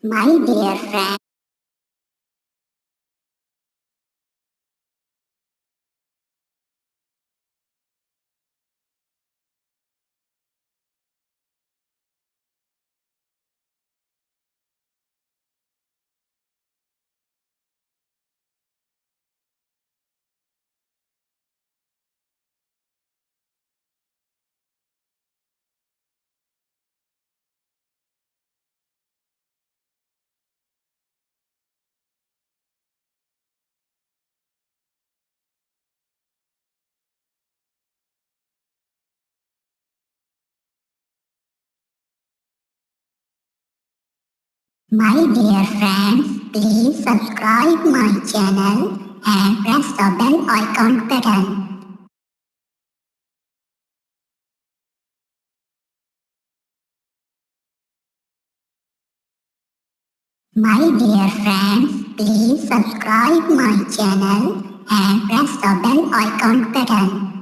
My dear friend, my dear friends, please subscribe my channel and press the bell icon button. My dear friends, please subscribe my channel and press the bell icon button.